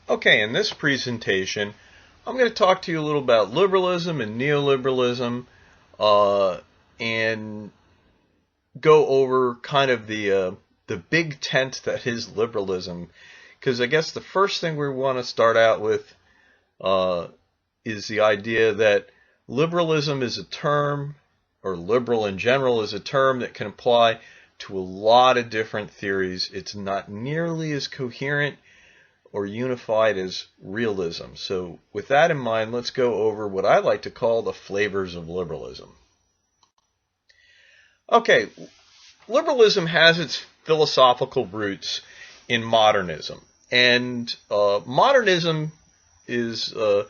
Okay, in this presentation, I'm going to talk to you a little about liberalism and neoliberalism, and go over kind of the big tent that is liberalism. Because I guess the first thing we want to start out with is the idea that liberalism is a term, or liberal in general is a term that can apply to a lot of different theories. It's not nearly as coherent or unified as realism. So with that in mind, let's go over what I like to call the flavors of liberalism. Okay, liberalism has its philosophical roots in modernism. And modernism is a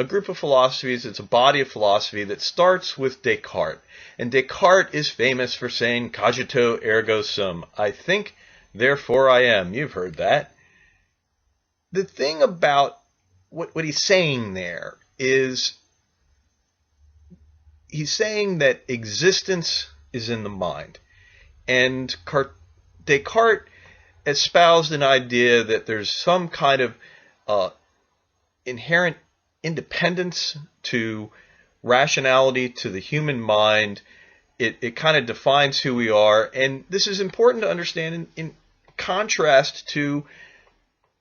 group of philosophies, it's a body of philosophy that starts with Descartes. And Descartes is famous for saying, cogito ergo sum. I think, therefore I am. You've heard that. The thing about what he's saying there is he's saying that existence is in the mind. And Descartes espoused an idea that there's some kind of inherent independence to rationality, to the human mind. It kind of defines who we are. And this is important to understand in contrast to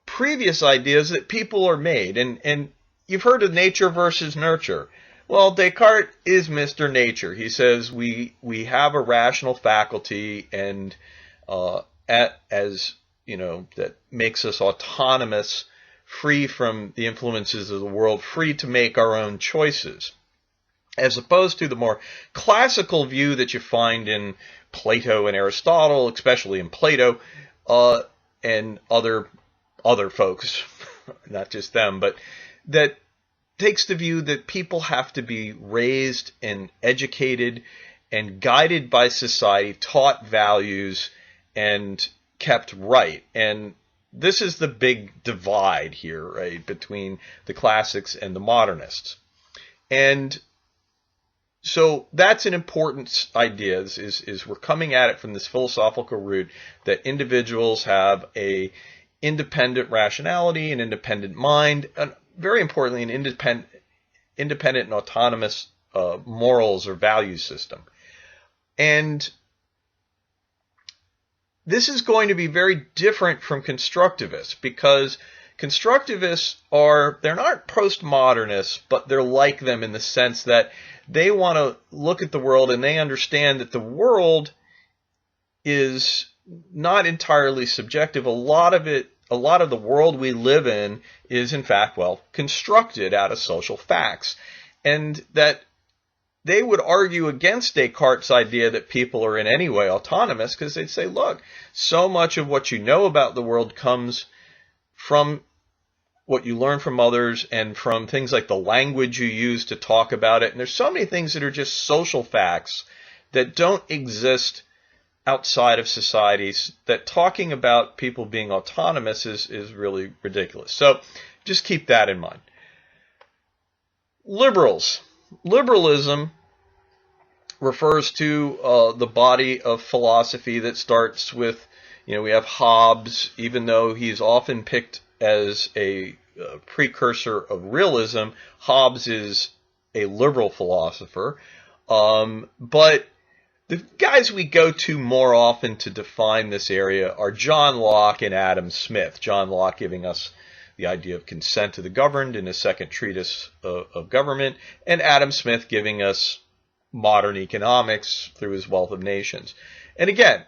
previous ideas that people are made. And you've heard of nature versus nurture. Well, Descartes is Mr. Nature. He says we have a rational faculty, and as you know, that makes us autonomous, free from the influences of the world, free to make our own choices. As opposed to the more classical view that you find in Plato and Aristotle, especially in Plato, and other folks, not just them, but that takes the view that people have to be raised and educated and guided by society, taught values, and kept right. And this is the big divide here, right, between the classics and the modernists. And so that's an important idea, is we're coming at it from this philosophical root that individuals have a independent rationality, an independent mind, and very importantly, an independent and autonomous morals or value system. And this is going to be very different from constructivists, because constructivists they're not postmodernists, but they're like them in the sense that they want to look at the world and they understand that the world is not entirely subjective. A lot of the world we live in is, in fact, constructed out of social facts. And that they would argue against Descartes' idea that people are in any way autonomous, because they'd say, look, so much of what you know about the world comes from what you learn from others and from things like the language you use to talk about it. And there's so many things that are just social facts that don't exist outside of societies, that talking about people being autonomous is really ridiculous. So just keep that in mind. Liberalism refers to the body of philosophy that starts with, we have Hobbes, even though he's often picked as a precursor of realism. Hobbes is a liberal philosopher, but the guys we go to more often to define this area are John Locke and Adam Smith. John Locke giving us the idea of consent to the governed in his second treatise of government, and Adam Smith giving us modern economics through his Wealth of Nations. And again,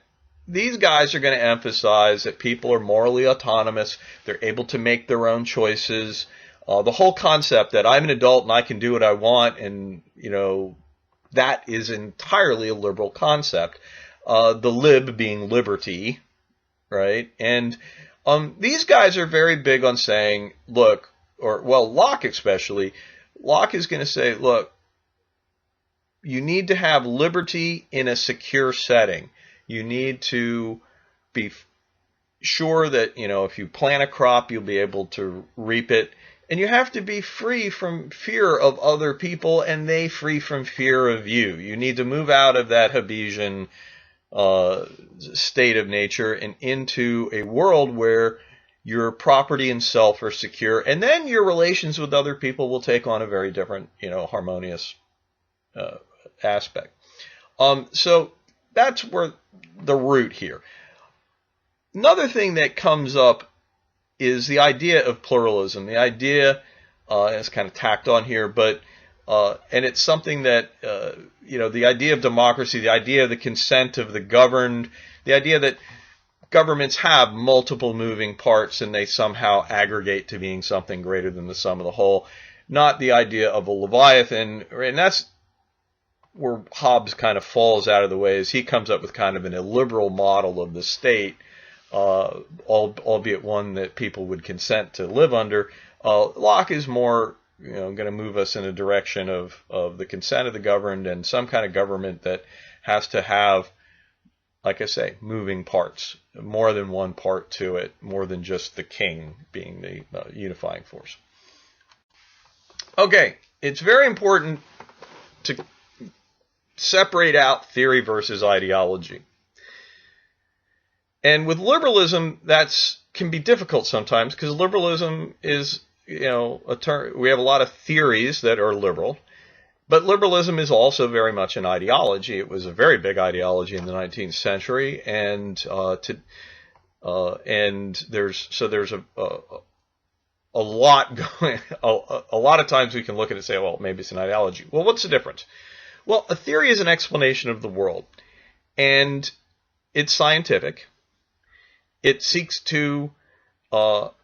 these guys are going to emphasize that people are morally autonomous, they're able to make their own choices. The whole concept that I'm an adult and I can do what I want, and, that is entirely a liberal concept. The lib being liberty, right? And these guys are very big on saying, look, Locke especially, Locke is going to say, look, you need to have liberty in a secure setting. You need to be sure that, if you plant a crop, you'll be able to reap it. And you have to be free from fear of other people, and they free from fear of you. You need to move out of that Hobbesian state of nature and into a world where your property and self are secure, and then your relations with other people will take on a very different, harmonious aspect. So that's where the root here. Another thing that comes up is the idea of pluralism. The idea is kind of tacked on here, but and it's something that the idea of democracy, the idea of the consent of the governed, the idea that governments have multiple moving parts and they somehow aggregate to being something greater than the sum of the whole. Not the idea of a Leviathan, and that's where Hobbes kind of falls out of the way, as he comes up with kind of an illiberal model of the state, albeit one that people would consent to live under. Locke is more going to move us in a direction of the consent of the governed and some kind of government that has to have, like I say, moving parts, more than one part to it, more than just the king being the unifying force. Okay, it's very important to separate out theory versus ideology. And with liberalism, can be difficult sometimes, because liberalism is, a term. We have a lot of theories that are liberal, but liberalism is also very much an ideology. It was a very big ideology in the 19th century, and there's a lot going. A lot of times we can look at it and say, well, maybe it's an ideology. Well, what's the difference? Well, a theory is an explanation of the world, and it's scientific. It seeks to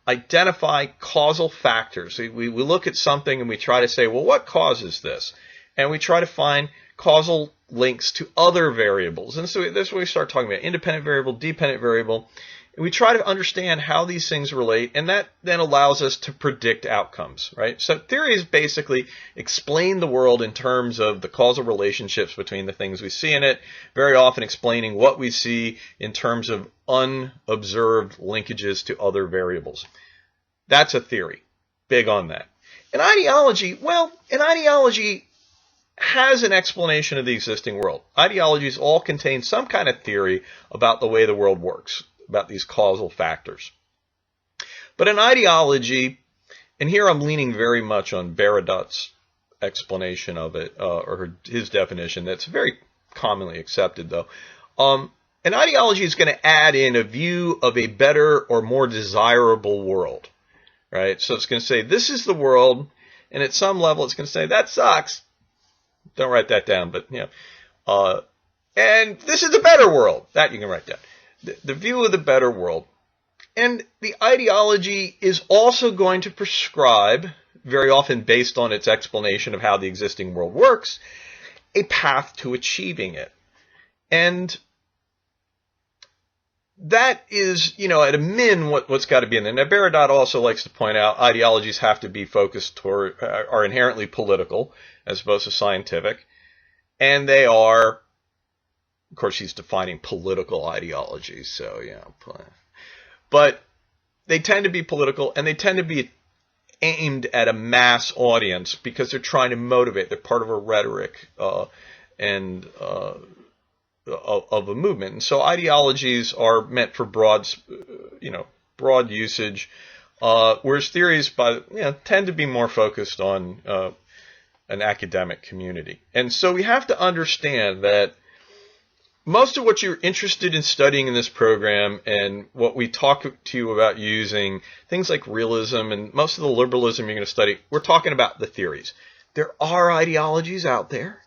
identify causal factors. We look at something and we try to say, well, what causes this? And we try to find causal links to other variables. And so that's when we start talking about independent variable, dependent variable. And we try to understand how these things relate, and that then allows us to predict outcomes, right? So theories basically explain the world in terms of the causal relationships between the things we see in it, very often explaining what we see in terms of unobserved linkages to other variables. That's a theory. Big on that. An ideology has an explanation of the existing world. Ideologies all contain some kind of theory about the way the world works, about these causal factors. But an ideology, and here I'm leaning very much on Baradot's explanation of it, or his definition, that's very commonly accepted though. An ideology is going to add in a view of a better or more desirable world, right? So it's going to say, this is the world, and at some level it's going to say, that sucks. Don't write that down, but and this is a better world. That you can write down. The view of the better world. And the ideology is also going to prescribe, very often based on its explanation of how the existing world works, a path to achieving it. And that is, at a min, what's got to be in there. Now, Baradot also likes to point out ideologies have to be focused toward, are inherently political as opposed to scientific. And they are, of course, he's defining political ideologies, so, but they tend to be political, and they tend to be aimed at a mass audience because they're trying to motivate. They're part of a rhetoric of a movement. And so ideologies are meant for broad usage, whereas theories tend to be more focused on an academic community. And so we have to understand that most of what you're interested in studying in this program, and what we talk to you about using, things like realism and most of the liberalism you're going to study, we're talking about the theories. There are ideologies out there,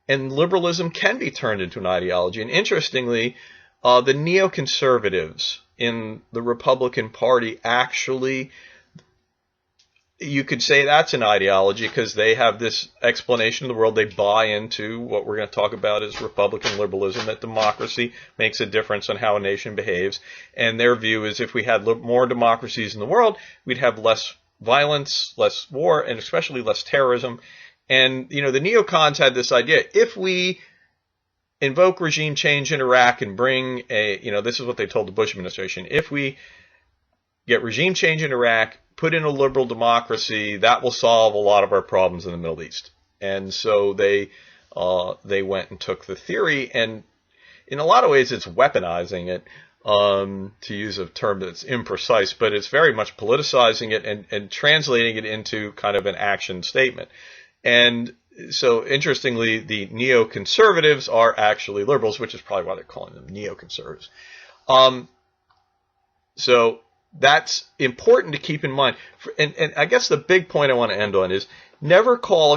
and liberalism can be turned into an ideology. And interestingly, the neoconservatives in the Republican Party actually, you could say that's an ideology because they have this explanation of the world. They buy into what we're going to talk about as Republican liberalism, that democracy makes a difference on how a nation behaves. And their view is if we had more democracies in the world, we'd have less violence, less war, and especially less terrorism. And, the neocons had this idea, if we invoke regime change in Iraq and bring this is what they told the Bush administration, if we get regime change in Iraq, put in a liberal democracy, that will solve a lot of our problems in the Middle East. And so they went and took the theory, and in a lot of ways it's weaponizing it, to use a term that's imprecise, but it's very much politicizing it and translating it into kind of an action statement. And so, interestingly, the neoconservatives are actually liberals, which is probably why they're calling them neoconservatives. So that's important to keep in mind. And I guess the big point I want to end on is never call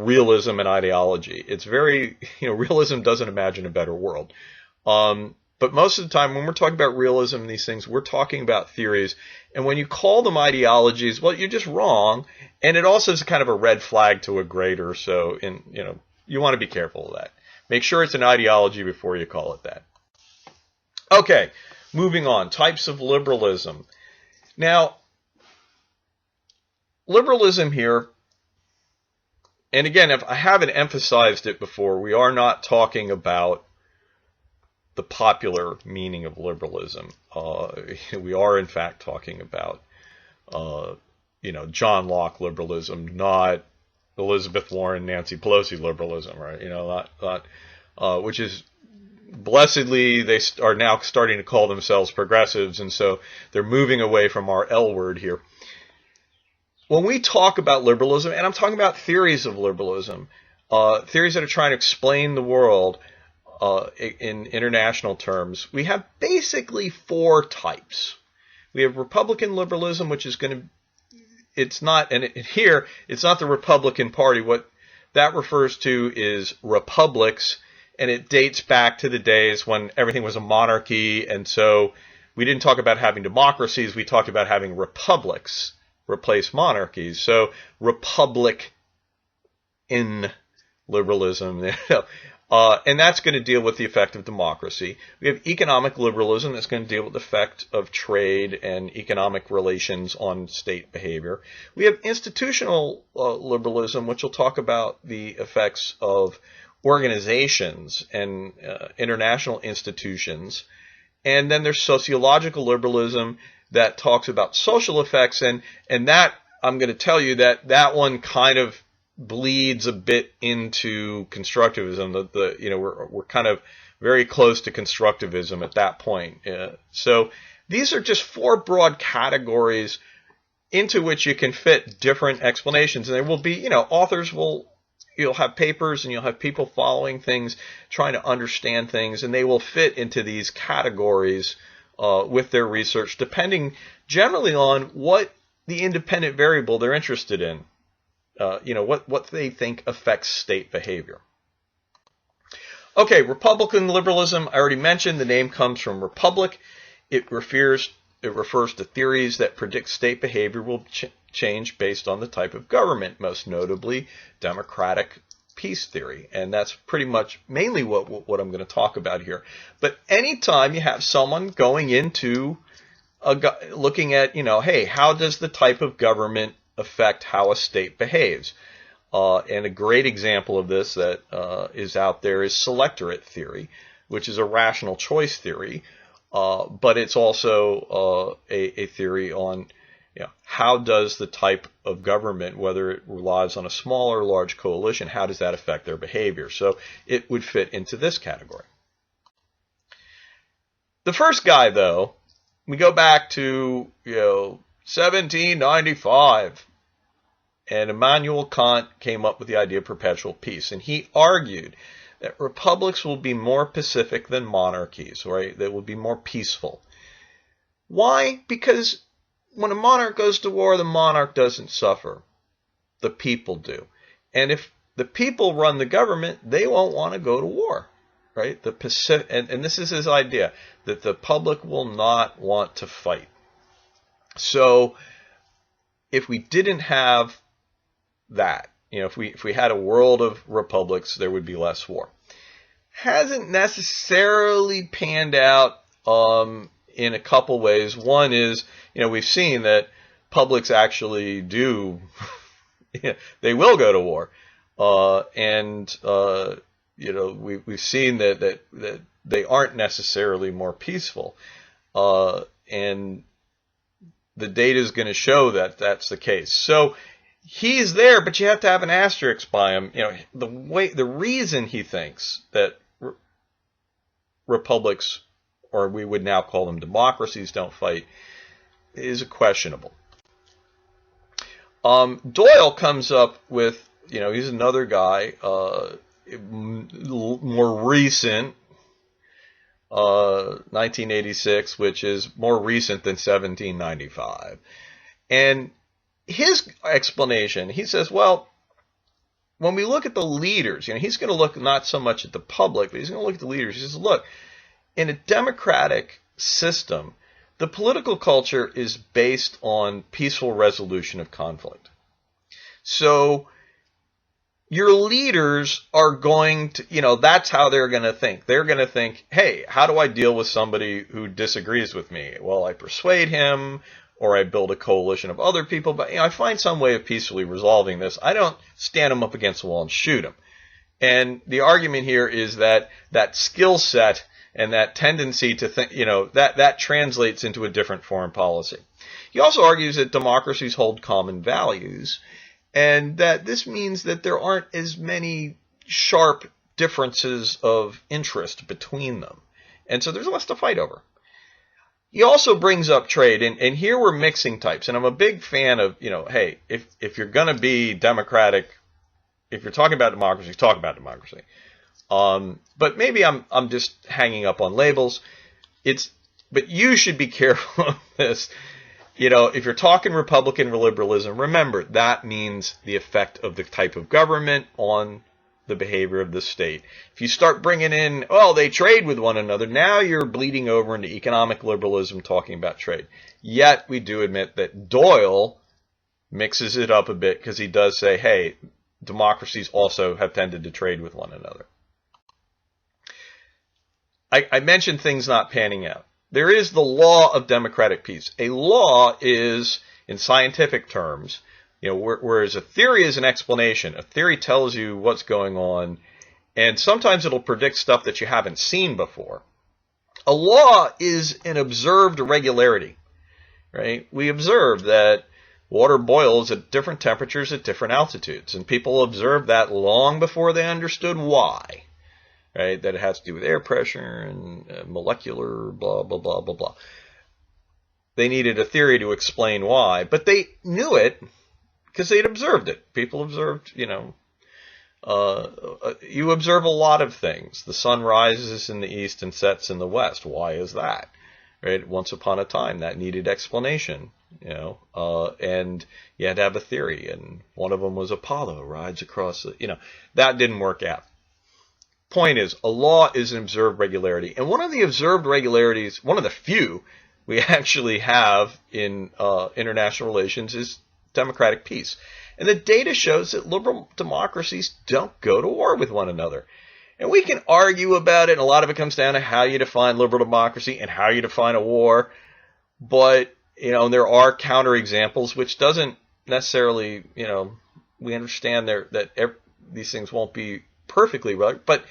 realism an ideology. It's very, realism doesn't imagine a better world. But most of the time when we're talking about realism and these things, we're talking about theories. And when you call them ideologies, well, you're just wrong. And it also is kind of a red flag to a grader. So, you want to be careful of that. Make sure it's an ideology before you call it that. Okay, moving on. Types of liberalism. Now, liberalism here, and again, if I haven't emphasized it before, we are not talking about the popular meaning of liberalism. We are, in fact, talking about, John Locke liberalism, not Elizabeth Warren, Nancy Pelosi liberalism, right? Which is, blessedly, they are now starting to call themselves progressives, and so they're moving away from our L word here. When we talk about liberalism, and I'm talking about theories of liberalism, theories that are trying to explain the world, in international terms, we have basically four types. We have Republican liberalism, which is it's not the Republican Party. What that refers to is republics, and it dates back to the days when everything was a monarchy, and so we didn't talk about having democracies, we talked about having republics replace monarchies. So republic in liberalism. And that's going to deal with the effect of democracy. We have economic liberalism that's going to deal with the effect of trade and economic relations on state behavior. We have institutional liberalism, which will talk about the effects of organizations and international institutions. And then there's sociological liberalism that talks about social effects. And that, I'm going to tell you that one kind of bleeds a bit into constructivism. We're kind of very close to constructivism at that point. So these are just four broad categories into which you can fit different explanations. And there will be, you'll have papers and you'll have people following things, trying to understand things, and they will fit into these categories with their research, depending generally on what the independent variable they're interested in. What they think affects state behavior. Okay, Republican liberalism, I already mentioned, the name comes from republic. It refers to theories that predict state behavior will change based on the type of government, most notably democratic peace theory. And that's pretty much mainly what I'm going to talk about here. But anytime you have someone going into looking at, hey, how does the type of government affect how a state behaves? And a great example of this that is out there is selectorate theory, which is a rational choice theory, but it's also a theory on how does the type of government, whether it relies on a small or large coalition, how does that affect their behavior? So it would fit into this category. The first guy, though, we go back to 1795. And Immanuel Kant came up with the idea of perpetual peace. And he argued that republics will be more pacific than monarchies, right? They will be more peaceful. Why? Because when a monarch goes to war, the monarch doesn't suffer. The people do. And if the people run the government, they won't want to go to war, right? And this is his idea, that the public will not want to fight. So if we didn't have that, if we had a world of republics, there would be less war. Hasn't necessarily panned out in a couple ways. One is, we've seen that publics actually do, they will go to war, we've seen that they aren't necessarily more peaceful, and the data is going to show that that's the case. So he's there, but you have to have an asterisk by him. The reason he thinks that republics or we would now call them democracies, don't fight, is questionable. Doyle comes up with, he's another guy, more recent, 1986, which is more recent than 1795. And his explanation, he says, well, when we look at the leaders, he's going to look not so much at the public, but he's going to look at the leaders. He says, look, in a democratic system, the political culture is based on peaceful resolution of conflict. So your leaders are going to, that's how they're going to think. They're going to think, hey, how do I deal with somebody who disagrees with me? Well, I persuade him, or I build a coalition of other people, but I find some way of peacefully resolving this. I don't stand them up against the wall and shoot them. And the argument here is that skill set and that tendency to think, that translates into a different foreign policy. He also argues that democracies hold common values, and that this means that there aren't as many sharp differences of interest between them. And so there's less to fight over. He also brings up trade, and here we're mixing types. And I'm a big fan of, hey, if you're going to be democratic, if you're talking about democracy, talk about democracy. But maybe I'm just hanging up on labels. But you should be careful of this. If you're talking Republican or liberalism, remember that means the effect of the type of government on the behavior of the state. If you start bringing in, they trade with one another, now you're bleeding over into economic liberalism talking about trade. Yet we do admit that Doyle mixes it up a bit because he does say, hey, democracies also have tended to trade with one another. I mentioned things not panning out. There is the law of democratic peace. A law is, in scientific terms, whereas a theory is an explanation. A theory tells you what's going on, and sometimes it'll predict stuff that you haven't seen before. A law is an observed regularity, right? We observe that water boils at different temperatures at different altitudes, and people observed that long before they understood why, right? That it has to do with air pressure and molecular blah, blah, blah, blah, blah. They needed a theory to explain why, but they knew it because they'd observed it. People observed, you observe a lot of things. The sun rises in the east and sets in the west. Why is that? Right? Once upon a time, that needed explanation, and you had to have a theory. And one of them was Apollo rides across that didn't work out. Point is, a law is an observed regularity. And one of the observed regularities, one of the few we actually have in international relations is democratic peace. And the data shows that liberal democracies don't go to war with one another. And we can argue about it, and a lot of it comes down to how you define liberal democracy and how you define a war. But, there are counterexamples, which doesn't necessarily, we understand these things won't be perfectly right, but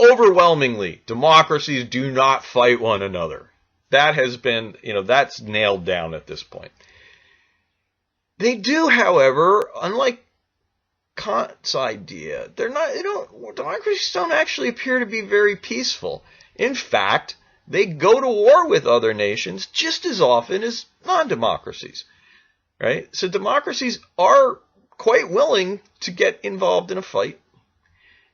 overwhelmingly, democracies do not fight one another. That has been, that's nailed down at this point. They do, however, unlike Kant's idea, democracies don't actually appear to be very peaceful. In fact, they go to war with other nations just as often as non-democracies, right? So democracies are quite willing to get involved in a fight.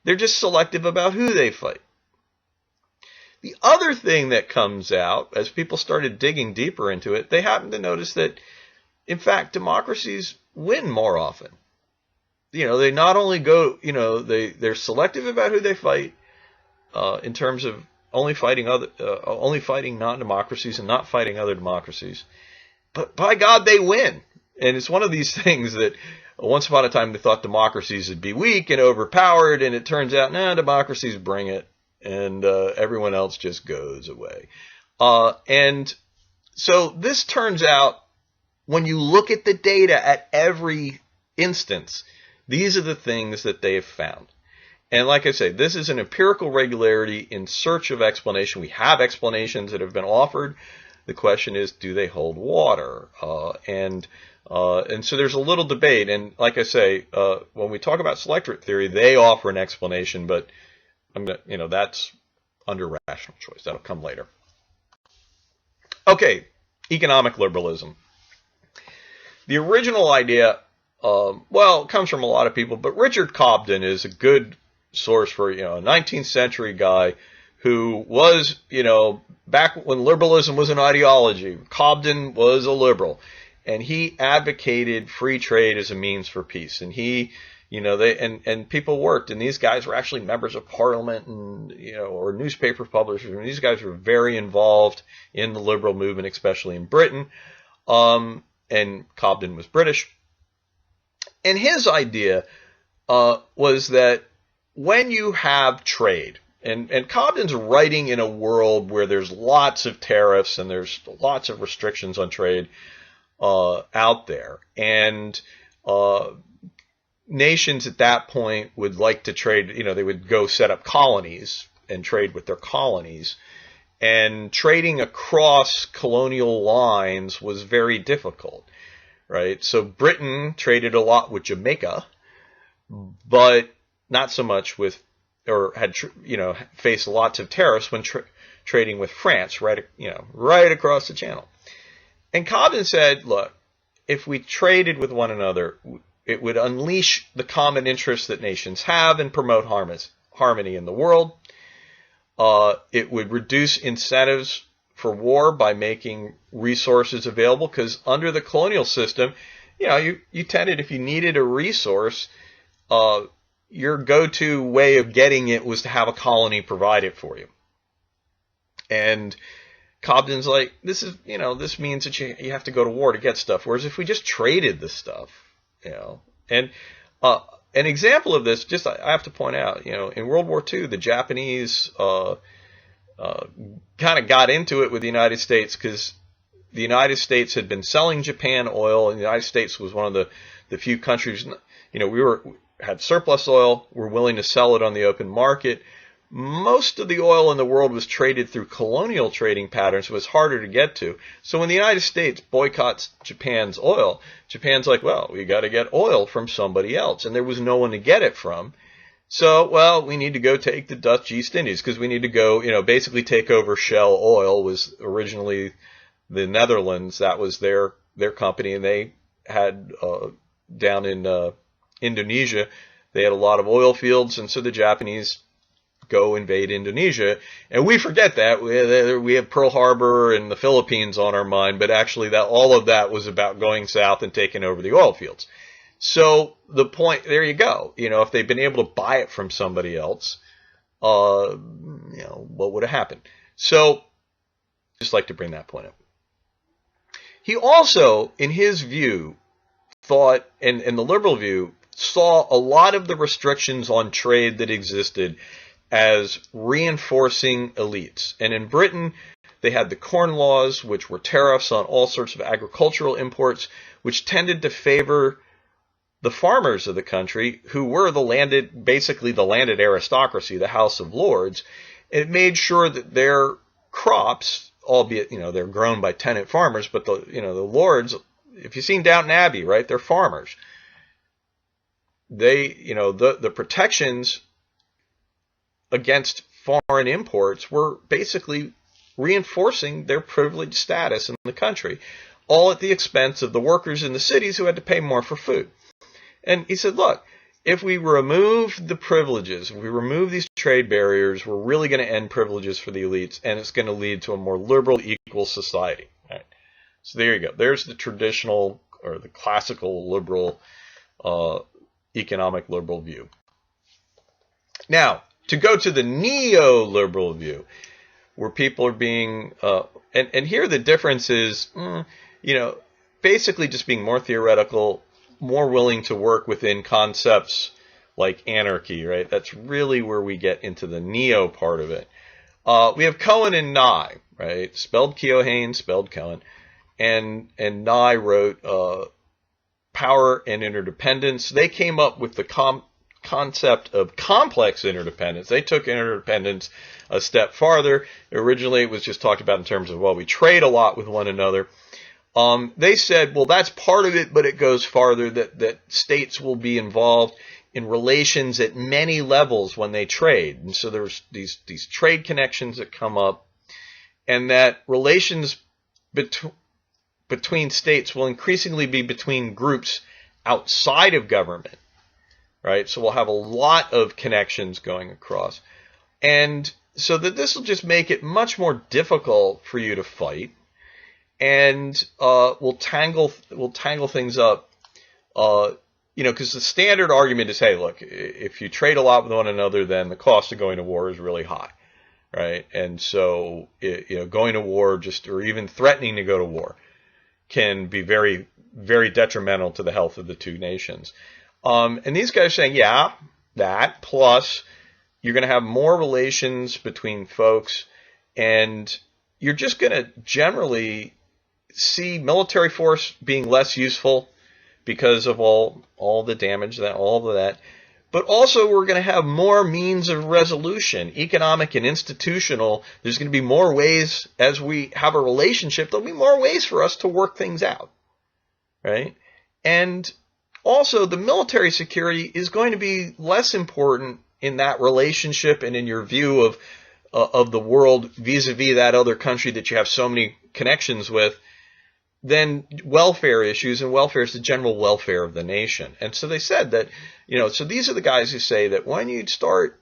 They're just selective about who they fight. The other thing that comes out, as people started digging deeper into it, they happen to notice that, in fact, democracies win more often. They not only go, they're selective about who they fight, in terms of only fighting non-democracies and not fighting other democracies. But by God, they win. And it's one of these things that once upon a time they thought democracies would be weak and overpowered, and it turns out, democracies bring it, and everyone else just goes away. And so this turns out, when you look at the data at every instance, these are the things that they have found. And like I say, this is an empirical regularity in search of explanation. We have explanations that have been offered. The question is, do they hold water? And so there's a little debate. And like I say, when we talk about selectorate theory, they offer an explanation, but that's under rational choice. That'll come later. Okay, economic liberalism. The original idea, well, it comes from a lot of people, but Richard Cobden is a good source for, a 19th century guy who was, back when liberalism was an ideology. Cobden was a liberal, and he advocated free trade as a means for peace. And he, and people worked, and these guys were actually members of parliament and, or newspaper publishers. And these guys were very involved in the liberal movement, especially in Britain. And Cobden was British. And his idea was that when you have trade, and Cobden's writing in a world where there's lots of tariffs and there's lots of restrictions on trade out there. And nations at that point would like to trade, they would go set up colonies and trade with their colonies. And trading across colonial lines was very difficult, right? So Britain traded a lot with Jamaica, but not so much with, or had, faced lots of tariffs when trading with France, right across the channel. And Cobden said, look, if we traded with one another, it would unleash the common interests that nations have and promote harmony in the world. It would reduce incentives for war by making resources available, because under the colonial system, you tended, if you needed a resource, your go-to way of getting it was to have a colony provide it for you. And Cobden's like, this means that you have to go to war to get stuff. Whereas if we just traded the stuff, and an example of this, I have to point out, in World War II, the Japanese kind of got into it with the United States, because the United States had been selling Japan oil, and the United States was one of the few countries, had surplus oil, were willing to sell it on the open market. Most of the oil in the world was traded through colonial trading patterns. It was harder to get to. So when the United States boycotts Japan's oil, Japan's like, well, we got to get oil from somebody else. And there was no one to get it from. So, well, we need to go take the Dutch East Indies, because we need to go, basically take over Shell Oil. Was originally the Netherlands. That was their company. And they had, down in Indonesia, they had a lot of oil fields. And so the Japanese go invade Indonesia, and we forget that we have Pearl Harbor and the Philippines on our mind, but actually all of that was about going south and taking over the oil fields. So the point, there you go. If they'd been able to buy it from somebody else, what would have happened? So just like to bring that point up. He also, in his view, thought, and the liberal view, saw a lot of the restrictions on trade that existed as reinforcing elites. And in Britain, they had the Corn Laws, which were tariffs on all sorts of agricultural imports, which tended to favor the farmers of the country, who were basically the landed aristocracy, the House of Lords. It made sure that their crops, albeit, they're grown by tenant farmers, but the lords, if you've seen Downton Abbey, right, they're farmers. They, the protections against foreign imports were basically reinforcing their privileged status in the country, all at the expense of the workers in the cities who had to pay more for food. And he said, look, if we remove the privileges, if we remove these trade barriers, we're really going to end privileges for the elites, and it's going to lead to a more liberal, equal society. Right? So there you go. There's the traditional, or the classical liberal, economic liberal view. Now, to go to the neoliberal view, where people are being, and here the difference is, basically just being more theoretical, more willing to work within concepts like anarchy, right? That's really where we get into the neo part of it. We have Cohen and Nye, right? Spelled Keohane, spelled Cohen. And Nye wrote Power and Interdependence. They came up with the concept of complex interdependence. They took interdependence a step farther. Originally, it was just talked about in terms of, well, we trade a lot with one another. They said, well, that's part of it, but it goes farther, that states will be involved in relations at many levels when they trade. And so there's these trade connections that come up, and that relations between states will increasingly be between groups outside of government, right? So we'll have a lot of connections going across. And so that this will just make it much more difficult for you to fight, and we'll tangle things up. Because the standard argument is, hey, look, if you trade a lot with one another, then the cost of going to war is really high, right? And so, going to war or even threatening to go to war can be very, very detrimental to the health of the two nations. And these guys are saying, yeah, that plus you're going to have more relations between folks, and you're just going to generally see military force being less useful because of all the damage, all of that. But also we're going to have more means of resolution, economic and institutional. There's going to be more ways, as we have a relationship, there'll be more ways for us to work things out, right? And also the military security is going to be less important in that relationship and in your view of the world vis-a-vis that other country that you have so many connections with, than welfare issues, and welfare is the general welfare of the nation. And so they said that, so these are the guys who say that when you start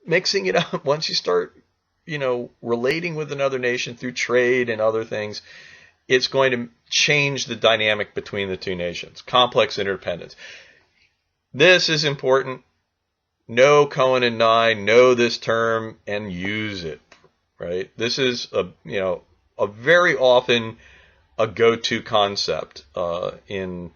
mixing it up, once you start, relating with another nation through trade and other things, it's going to change the dynamic between the two nations. Complex interdependence. This is important. Know Cohen and Nye, know this term and use it, right? This is a very often a go-to concept in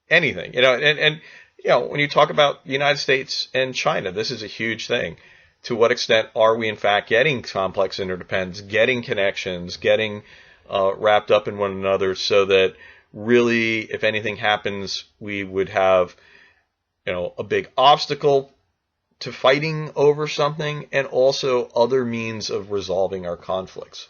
anything, and when you talk about the United States and China, this is a huge thing. To what extent are we in fact getting complex interdependence, getting connections, getting wrapped up in one another, so that really, if anything happens, we would have, a big obstacle to fighting over something, and also other means of resolving our conflicts.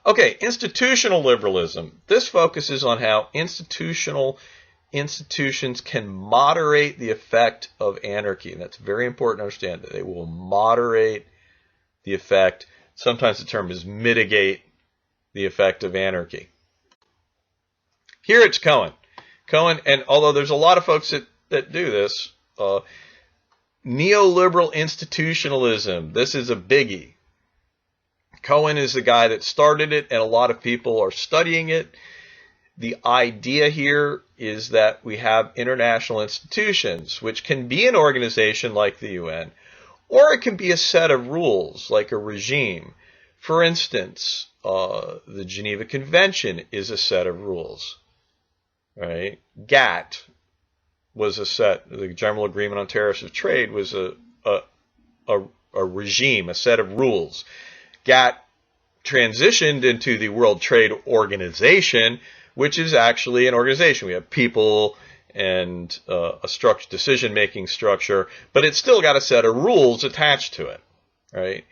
Okay, institutional liberalism. This focuses on how institutions can moderate the effect of anarchy. And that's very important to understand, that they will moderate the effect. Sometimes the term is mitigate the effect of anarchy. Here it's Cohen. And although there's a lot of folks that do this, neoliberal institutionalism, this is a biggie. Cohen is the guy that started it, and a lot of people are studying it. The idea here is that we have international institutions, which can be an organization like the UN, or it can be a set of rules, like a regime. For instance, the Geneva Convention is a set of rules, right? GATT was a set. The General Agreement on Tariffs of Trade was a regime, a set of rules. GATT transitioned into the World Trade Organization, which is actually an organization. We have people and a decision-making structure, but it's still got a set of rules attached to it, right?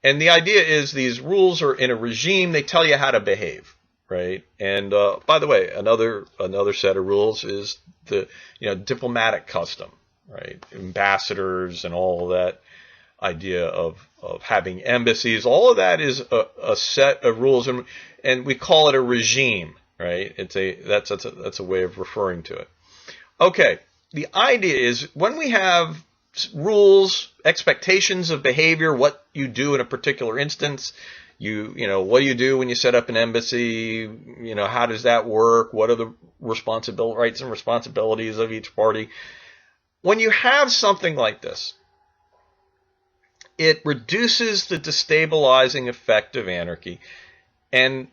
And the idea is these rules are in a regime. They tell you how to behave, right? And by the way, another set of rules is the diplomatic custom, right? Ambassadors and all of that idea of having embassies. All of that is a set of rules, and we call it a regime, right? That's a way of referring to it. Okay, the idea is when we have rules, expectations of behavior, what you do in a particular instance, what do you do when you set up an embassy? How does that work? What are the rights and responsibilities of each party? When you have something like this, it reduces the destabilizing effect of anarchy and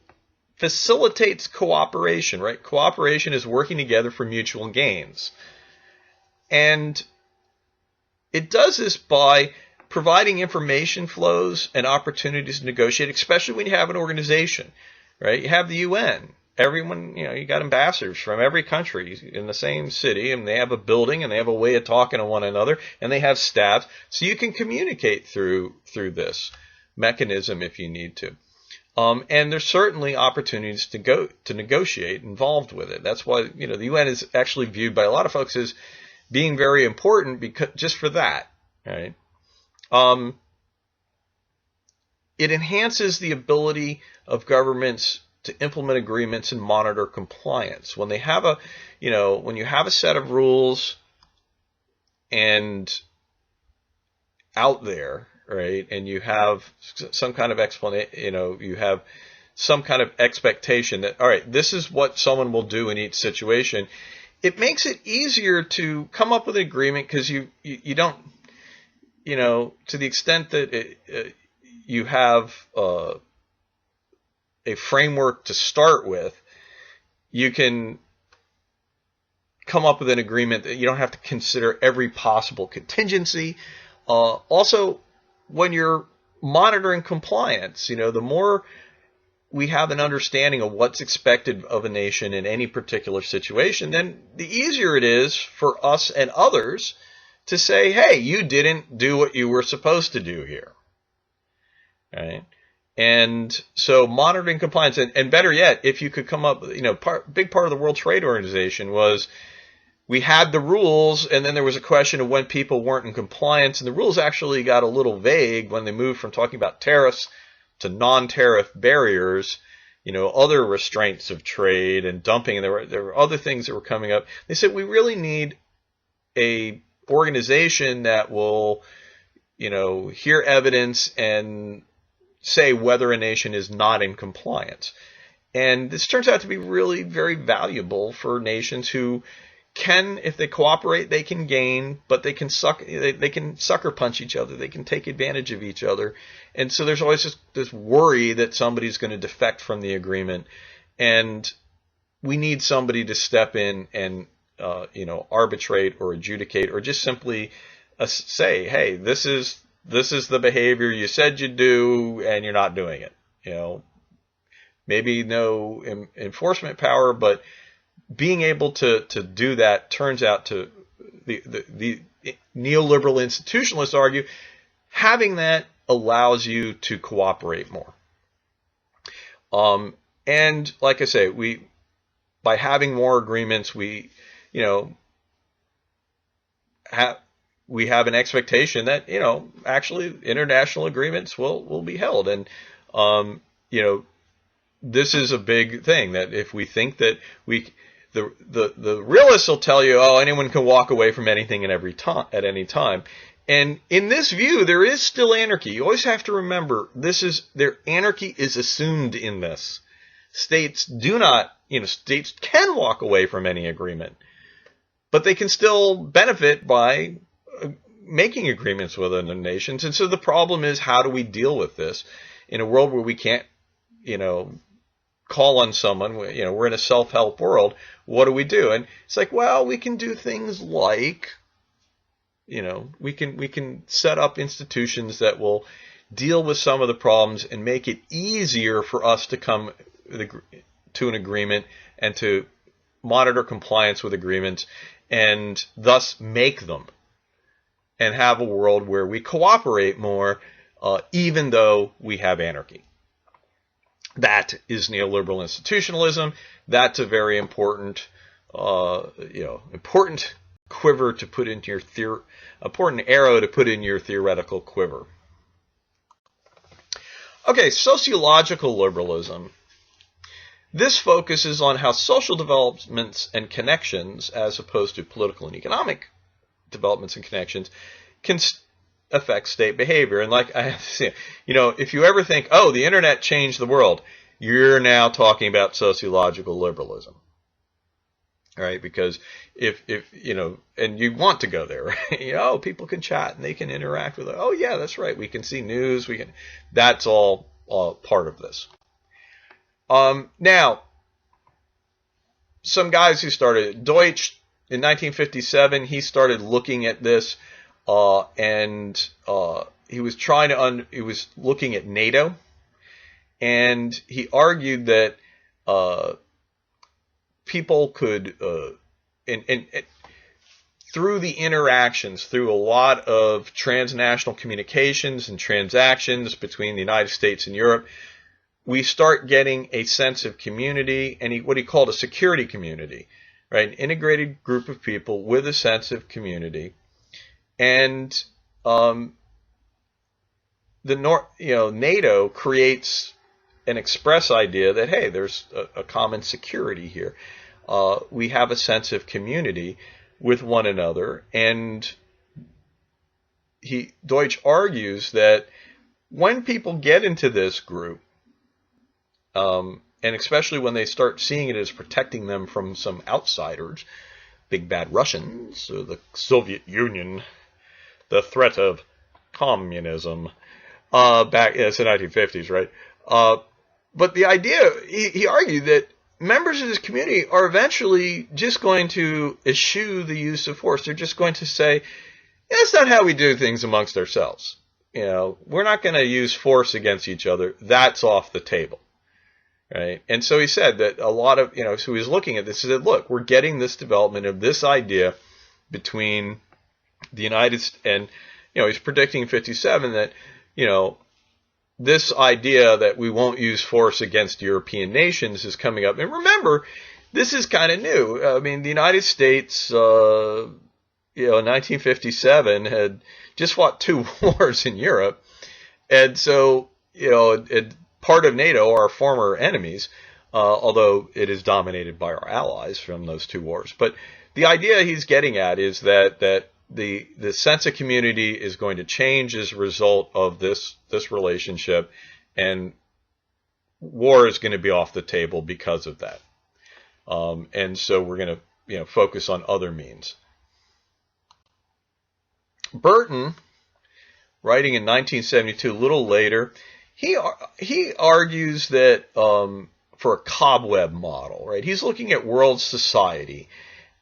facilitates cooperation, right? Cooperation is working together for mutual gains. And it does this by providing information flows and opportunities to negotiate, especially when you have an organization, right? You have the UN. Everyone, you got ambassadors from every country in the same city, and they have a building, and they have a way of talking to one another, and they have staff, so you can communicate through this mechanism if you need to. And there's certainly opportunities to negotiate involved with it. That's why the UN is actually viewed by a lot of folks as being very important, because just for that, right? it enhances the ability of governments to implement agreements and monitor compliance. When they have a, when you have a set of rules and out there, right, and you have some kind of explanation, you have some kind of expectation that, all right, this is what someone will do in each situation, it makes it easier to come up with an agreement because you don't, to the extent that you have a framework to start with, you can come up with an agreement that you don't have to consider every possible contingency. Also, when you're monitoring compliance, the more we have an understanding of what's expected of a nation in any particular situation, then the easier it is for us and others to say, hey, you didn't do what you were supposed to do here. Right? And so monitoring compliance, and better yet, if you could come up, big part of the World Trade Organization was we had the rules, and then there was a question of when people weren't in compliance, and the rules actually got a little vague when they moved from talking about tariffs to non-tariff barriers, other restraints of trade and dumping, and there were other things that were coming up. They said we really need a organization that will, hear evidence and say whether a nation is not in compliance. And this turns out to be really very valuable for nations who can, if they cooperate, they can gain, but they can sucker punch each other. They can take advantage of each other. And so there's always this worry that somebody's going to defect from the agreement. And we need somebody to step in and, arbitrate or adjudicate or just simply say, hey, this is the behavior you said you'd do and you're not doing it. Maybe no enforcement power, but being able to do that turns out to the neoliberal institutionalists argue having that allows you to cooperate more. And like I say, by having more agreements, we have an expectation that, actually international agreements will be held. And, this is a big thing that if we think that the realists will tell you, oh, anyone can walk away from anything at any time. And in this view, there is still anarchy. You always have to remember their anarchy is assumed in this. States states can walk away from any agreement, but they can still benefit by making agreements with other nations. And so the problem is, how do we deal with this in a world where we can't, call on someone? We're in a self-help world. What do we do? And it's like, well, we can do things like, we can set up institutions that will deal with some of the problems and make it easier for us to come to an agreement and to monitor compliance with agreements and thus make them and have a world where we cooperate more, even though we have anarchy. That is neoliberal institutionalism. That's a very important, important quiver to put into your important arrow to put in your theoretical quiver. Okay, sociological liberalism. This focuses on how social developments and connections, as opposed to political and economic developments and connections, can affect state behavior. And like I have to say, if you ever think, oh, the internet changed the world, you're now talking about sociological liberalism. All right, because if and you want to go there, right? People can chat and they can interact with it. Oh yeah, that's right. We can see news. That's all part of this. Now, some guys who started Deutsch in 1957, he started looking at this, and he was looking at NATO, and he argued that people could, and through the interactions, through a lot of transnational communications and transactions between the United States and Europe, we start getting a sense of community, and what he called a security community, right? An integrated group of people with a sense of community. And NATO creates an express idea that, hey, there's a common security here. We have a sense of community with one another, and Deutsch argues that when people get into this group, and especially when they start seeing it as protecting them from some outsiders, big bad Russians, or the Soviet Union, the threat of communism, back in the 1950s, right? But the idea, he argued that members of this community are eventually just going to eschew the use of force. They're just going to say, that's not how we do things amongst ourselves. We're not going to use force against each other. That's off the table. Right? And so he said that a lot of, so he was looking at this and said, look, we're getting this development of this idea between the United States and, he's predicting in 57 that, this idea that we won't use force against European nations is coming up. And remember, this is kind of new. I mean, the United States, in 1957 had just fought 2 wars in Europe. And so, part of NATO are former enemies, although it is dominated by our allies from those 2 wars. But the idea he's getting at is that the sense of community is going to change as a result of this relationship, and war is going to be off the table because of that. And so we're going to focus on other means. Burton, writing in 1972, a little later, he argues that for a cobweb model, right? He's looking at world society,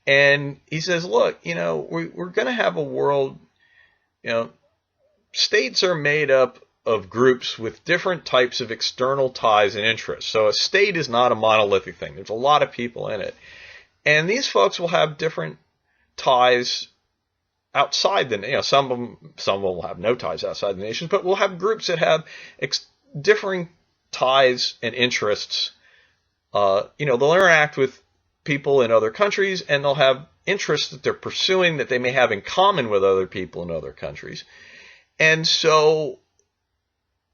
and he says, look, we're going to have a world, states are made up of groups with different types of external ties and interests. So a state is not a monolithic thing. There's a lot of people in it. And these folks will have different ties outside the, some will have no ties outside the nations, but we'll have groups that have differing ties and interests. They'll interact with people in other countries, and they'll have interests that they're pursuing that they may have in common with other people in other countries. And so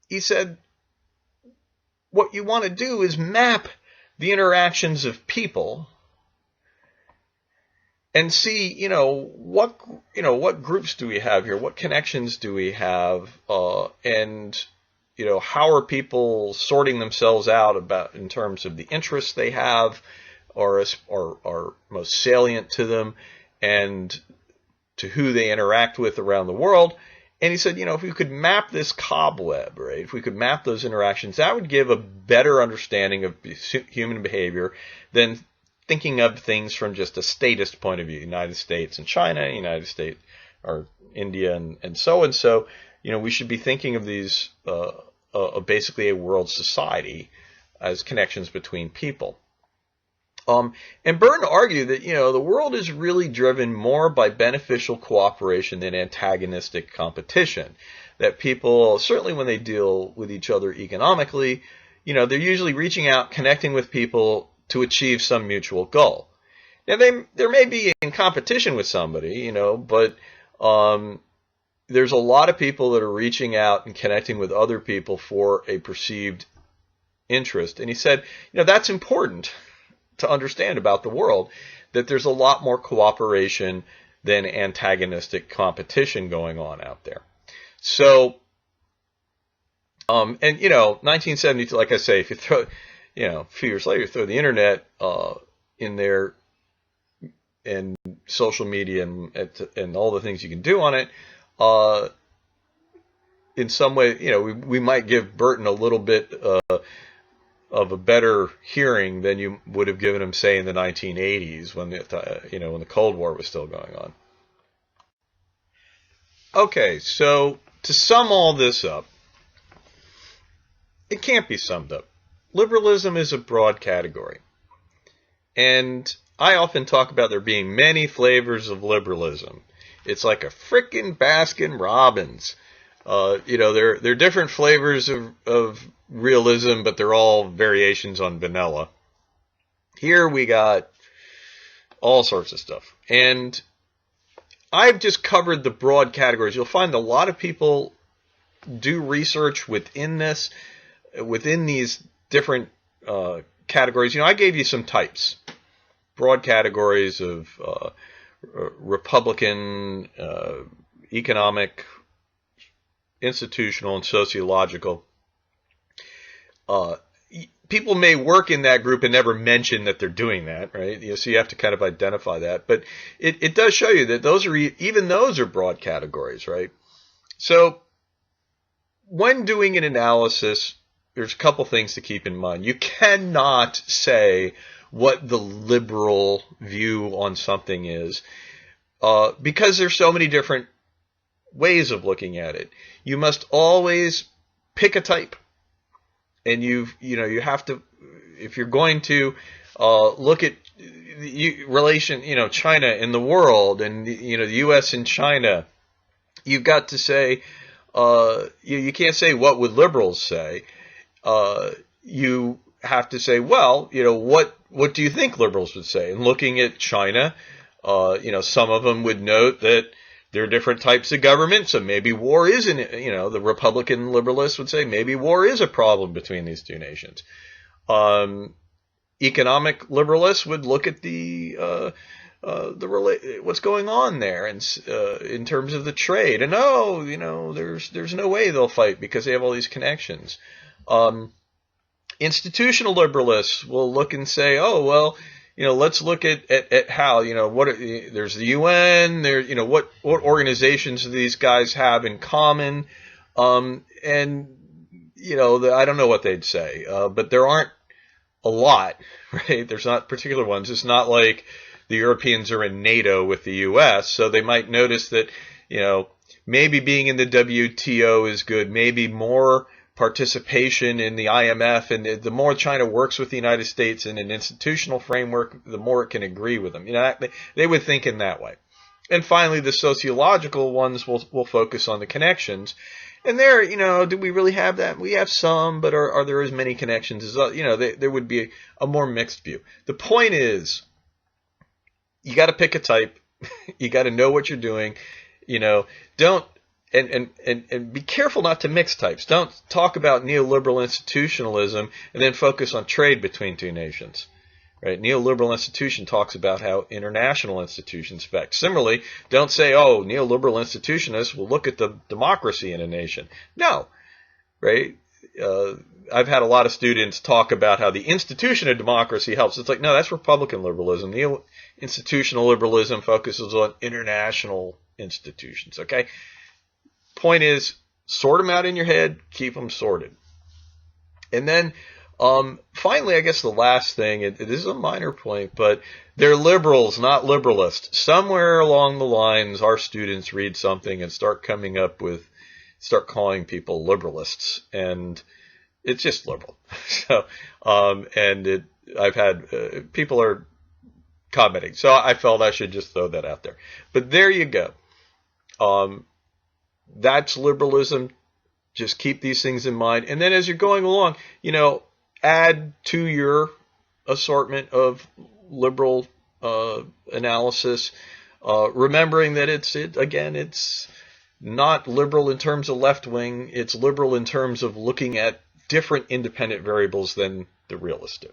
he said, what you want to do is map the interactions of people and see, what groups do we have here? What connections do we have? And how are people sorting themselves out in terms of the interests they have, or are most salient to them, and to who they interact with around the world. And he said, if we could map this cobweb, right, if we could map those interactions, that would give a better understanding of human behavior than thinking of things from just a statist point of view, United States and China, United States or India and so. We should be thinking of these basically a world society as connections between people. And Burton argued that, the world is really driven more by beneficial cooperation than antagonistic competition. That people, certainly when they deal with each other economically, they're usually reaching out, connecting with people to achieve some mutual goal. Now, there may be in competition with somebody, but there's a lot of people that are reaching out and connecting with other people for a perceived interest. And he said, that's important to understand about the world, that there's a lot more cooperation than antagonistic competition going on out there. So, 1972, like I say, if you throw, a few years later, you throw the internet in there and social media and all the things you can do on it, in some way, we might give Burton a little bit of a better hearing than you would have given him, say, in the 1980s when the Cold War was still going on. Okay, so to sum all this up, it can't be summed up. Liberalism is a broad category. And I often talk about there being many flavors of liberalism. It's like a frickin' Baskin Robbins. There are different flavors of realism, but they're all variations on vanilla. Here we got all sorts of stuff. And I've just covered the broad categories. You'll find a lot of people do research within these different categories. I gave you some types, broad categories of Republican, economic, institutional, and sociological. People may work in that group and never mention that they're doing that, right? So you have to kind of identify that. But it does show you that those are broad categories, right? So when doing an analysis, there's a couple things to keep in mind. You cannot say what the liberal view on something is because there's so many different ways of looking at it. You must always pick a type. And you have to, if you're going to look at China and the world, and the U.S. and China, you've got to say you can't say what would liberals say. You have to say, well, what do you think liberals would say? And looking at China, some of them would note that there are different types of government, so maybe war isn't, the Republican liberalists would say maybe war is a problem between these two nations. Economic liberalists would look at what's going on there and in terms of the trade, and there's no way they'll fight because they have all these connections. Institutional liberalists will look and say, oh well, let's look at how, there's the UN, what organizations do these guys have in common? I don't know what they'd say, but there aren't a lot, right? There's not particular ones. It's not like the Europeans are in NATO with the US, so they might notice that, maybe being in the WTO is good, maybe more participation in the IMF, and the more China works with the United States in an institutional framework, the more it can agree with them. They would think in that way. And finally, the sociological ones will focus on the connections. And there, do we really have that? We have some, but are there as many connections as there would be a more mixed view. The point is, you got to pick a type. You got to know what you're doing. Don't. And be careful not to mix types. Don't talk about neoliberal institutionalism and then focus on trade between two nations. Right? Neoliberal institution talks about how international institutions affect. Similarly, don't say, oh, neoliberal institutionists will look at the democracy in a nation. No. Right? I've had a lot of students talk about how the institution of democracy helps. It's like, no, that's Republican liberalism. Institutional liberalism focuses on international institutions. Okay? Point is, sort them out in your head, keep them sorted. And then, finally, I guess the last thing, it is a minor point, but they're liberals, not liberalists. Somewhere along the lines, our students read something and start calling people liberalists, and it's just liberal. So, I've had, people are commenting, so I felt I should just throw that out there. But there you go. That's liberalism. Just keep these things in mind. And then as you're going along, add to your assortment of liberal analysis, remembering that it's not liberal in terms of left wing. It's liberal in terms of looking at different independent variables than the realists do.